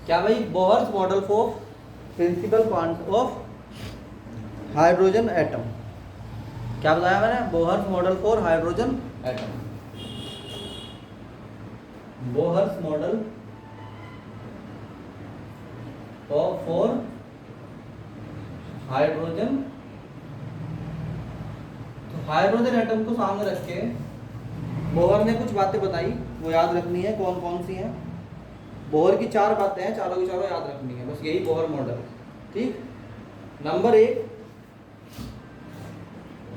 क्या भाई? Bohr's model for principal quant of hydrogen atom. क्या बताया मैंने? Bohr's model for hydrogen atom. Bohr's model for hydrogen. तो हाइड्रोजन एटम को सामने रख के बोहर ने कुछ बातें बताई, वो याद रखनी है। कौन कौन सी हैं? बोहर की 4 बातें हैं, चारों की चारों याद रखनी है, बस यही बोहर मॉडल। ठीक। नंबर 1,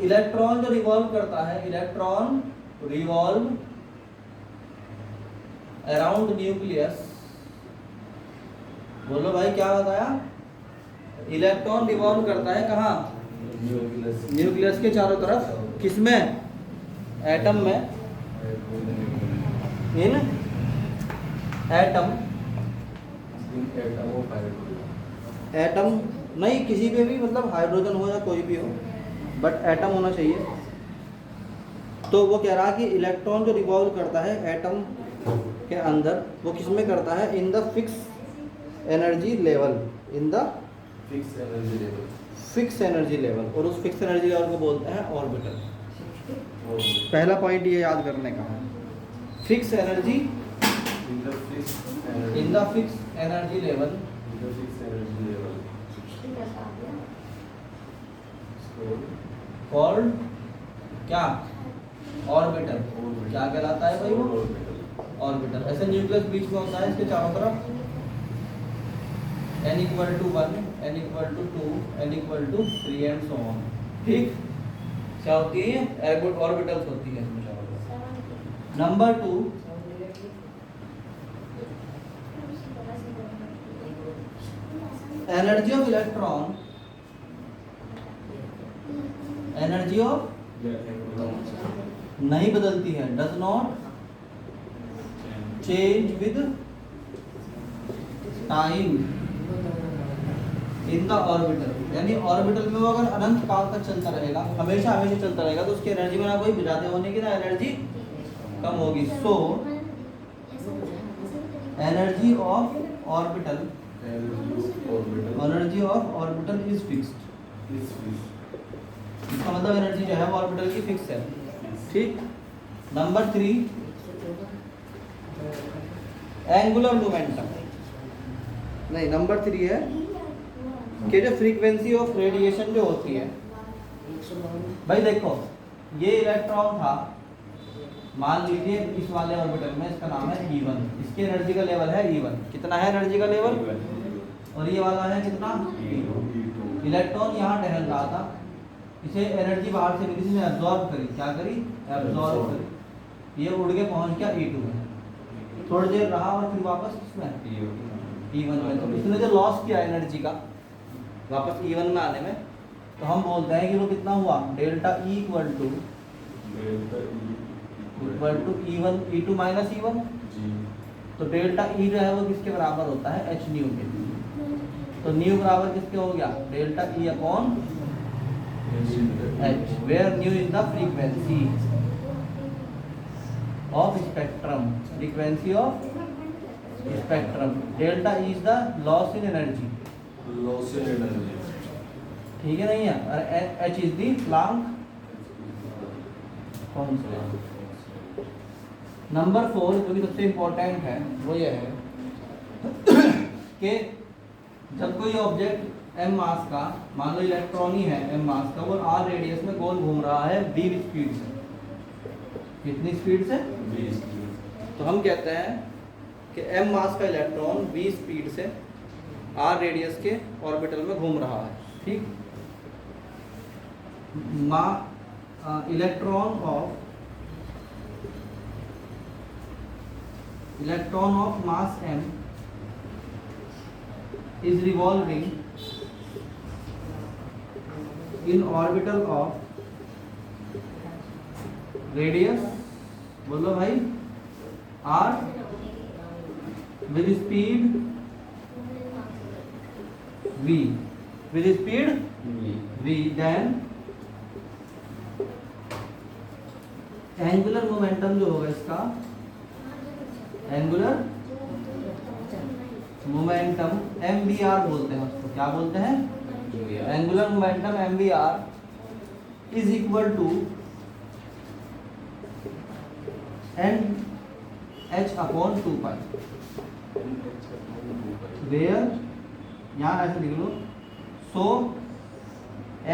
इलेक्ट्रॉन जो रिवॉल्व करता है, इलेक्ट्रॉन रिवॉल्व अराउंड न्यूक्लियस। बोलो भाई क्या बताया? इलेक्ट्रॉन रिवॉल्व करता है कहाँ? न्यूक्लियस के चारों तरफ। किसमें? एटम में। इन एटम। एटम नहीं, किसी पे भी, मतलब हाइड्रोजन हो या कोई भी हो, बट एटम होना चाहिए। तो वो कह रहा है कि इलेक्ट्रॉन जो रिवॉल्व करता है एटम के अंदर, वो किस में करता है? In the fix energy level. In the fix energy level. Fix energy level. और उस फिक्स एनर्जी लेवल को बोलते हैं ऑर्बिटल। पहला पॉइंट ये याद करने का है, fix energy in the fix in the fix energy level called क्या? ऑर्बिटल। क्या कहलाता है भाई वो? ऑर्बिटल। ऐसे न्यूक्लियस बीच में होता है, इसके चारों तरफ n = 1, n = 2, n = 3 and so on. ठीक। क्या होती है? ऑर्बिटल्स होती है इसमें चारों तरफ। Number 2, energy of electron, energy of नहीं बदलती है, does not change with time in the orbital. यानी ऑर्बिटल में वो अगर अनंत काल तक चलता रहेगा, हमेशा हमेशा चलता रहेगा, तो उसकी एनर्जी में ना कोई ज्यादा होने की ना एनर्जी कम होगी। So energy of orbital, energy of orbital is fixed. इसका मतलब एनर्जी जो है वो ऑर्बिटल की फिक्स है। ठीक। Number 3, angular momentum. नहीं, नंबर 3 है कि जो फ्रीक्वेंसी ऑफ रेडिएशन जो होती है, भाई देखो ये इलेक्ट्रॉन था, मान लीजिए इस वाले ऑर्बिटल में, इसका नाम है E1, इसकी एनर्जी का लेवल है E1। कितना है एनर्जी का लेवल? और ये वाला है कितना? E2। इलेक्ट्रॉन यहाँ टहल रहा था, इसे एनर्जी बाहर से मिली, इसने एब्जॉर्ब करी। क्या करी? एब्जॉर्ब करी। ये उड़ के पहुंच गया E2 में, थोड़ी देर रहा और फिर वापस किसमें? E1 में। तो इसने जो लॉस किया एनर्जी का वापस E1 में आने में, तो हम बोलते हैं कि वो कितना हुआ? Delta E = E1 E2 minus E1। तो डेल्टा E जो है वो किसके बराबर होता है? h न्यू के। तो न्यू बराबर किसके हो गया? Delta E upon h, where nu is the frequency of spectrum, frequency of spectrum. Delta E is the loss in energy, ठीक है नहीं है? और h is the Planck constant. Number 4 जो कि सबसे इंपॉर्टेंट है वो ये है कि जब कोई ऑब्जेक्ट m मास का, मान लो इलेक्ट्रॉन ही है m मास का, वो r रेडियस में गोल घूम रहा है v स्पीड से। कितनी स्पीड से? v speed. तो हम कहते हैं कि m मास का इलेक्ट्रॉन v स्पीड से r रेडियस के ऑर्बिटल में घूम रहा है। ठीक। Electron of mass m is revolving in orbital of radius, बोलो भाई, r with speed v, with speed v, then angular momentum जो होगा इसका, एंगुलर मोमेंटम MVR बोलते हैं उसको, क्या बोलते हैं? Angular momentum MVR is equal to NH upon 2 pi, where यहाँ ऐसे लिख लो, so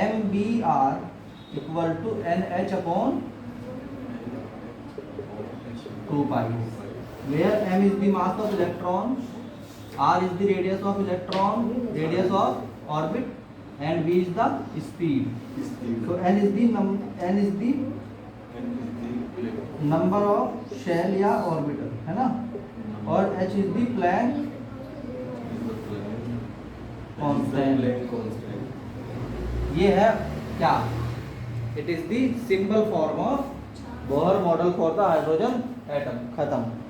MVR equal to NH upon 2 pi, where m is the mass of electron, r is the radius of electron, radius of orbit, and v is the speed. So n is the number of shell या orbital, है ना, और h is the Planck constant. ये है क्या? It is the simple form of Bohr model for the hydrogen atom. खत्म.